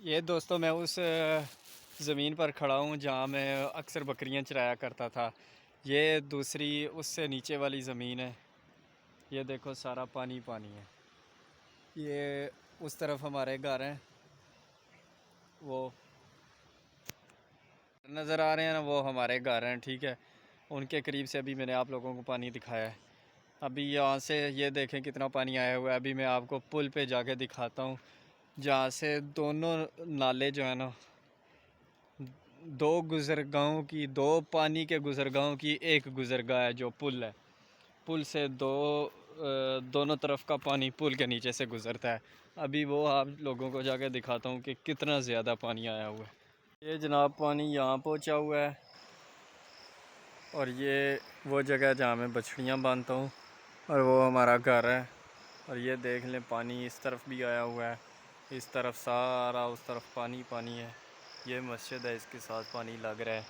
ये दोस्तों मैं उस ज़मीन पर खड़ा हूँ जहाँ मैं अक्सर बकरियाँ चराया करता था। ये दूसरी उससे नीचे वाली ज़मीन है। ये देखो सारा पानी पानी है। ये उस तरफ हमारे घर हैं, वो नज़र आ रहे हैं ना, वो हमारे घर हैं। ठीक है, उनके करीब से अभी मैंने आप लोगों को पानी दिखाया है। अभी यहाँ से ये देखें कितना पानी आया हुआ है। अभी मैं आपको पुल पे जाके दिखाता हूँ जहाँ से दोनों नाले जो है ना, दो गुज़रगाहों की, दो पानी के गुज़रगाहों की एक गुज़रगाह है जो पुल है। पुल से दोनों तरफ का पानी पुल के नीचे से गुज़रता है। अभी वो आप लोगों को जाके दिखाता हूँ कि कितना ज़्यादा पानी आया हुआ है। ये जनाब पानी यहाँ पहुँचा हुआ है और ये वो जगह जहाँ मैं बछड़ियाँ बांधता हूँ और वो हमारा घर है। और ये देख लें पानी इस तरफ भी आया हुआ है, इस तरफ सारा, उस तरफ पानी पानी है। ये मस्जिद है, इसके साथ पानी लग रहा है।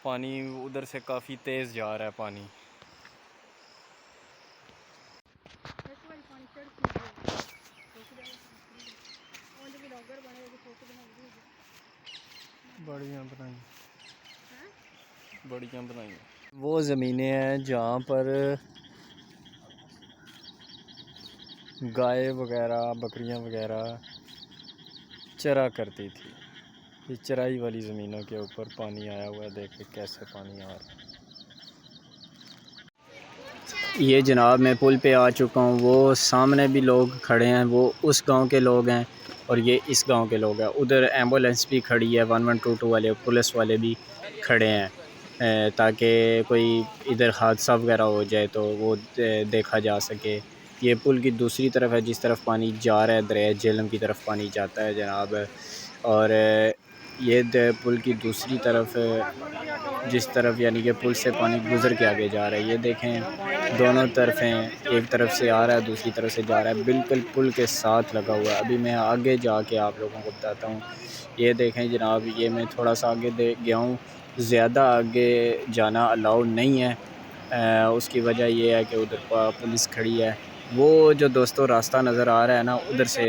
पानी उधर से काफ़ी तेज़ जा रहा है पानी। बढ़िया बनाई, बढ़िया बनाई। वो ज़मीनें हैं जहाँ पर गाय वगैरह, बकरियाँ वगैरह चरा करती थी। ये चराई वाली ज़मीनों के ऊपर पानी आया हुआ है। देखिए कैसे पानी आ रहा है। ये जनाब मैं पुल पे आ चुका हूँ। वो सामने भी लोग खड़े हैं, वो उस गांव के लोग हैं और ये इस गांव के लोग हैं। उधर एम्बुलेंस भी खड़ी है, 1122 वाले, पुलिस वाले भी खड़े हैं ताकि कोई इधर हादसा वगैरह हो जाए तो वो देखा जा सके। ये पुल की दूसरी तरफ है, जिस तरफ पानी जा रहा है दरिया झेलम की तरफ पानी जाता है जनाब। और ये पुल की दूसरी तरफ, जिस तरफ यानी कि पुल से पानी गुज़र के आगे जा रहा है, ये देखें दोनों तरफ हैं। एक तरफ से आ रहा है, दूसरी तरफ से जा रहा है, बिल्कुल पुल के साथ लगा हुआ है। अभी मैं आगे जाके आप लोगों को बताता हूँ। ये देखें जनाब, ये मैं थोड़ा सा आगे दे गया हूँ, ज़्यादा आगे जाना अलाउ नहीं है। उसकी वजह ये है कि उधर पुलिस खड़ी है। वो जो दोस्तों रास्ता नज़र आ रहा है ना, उधर से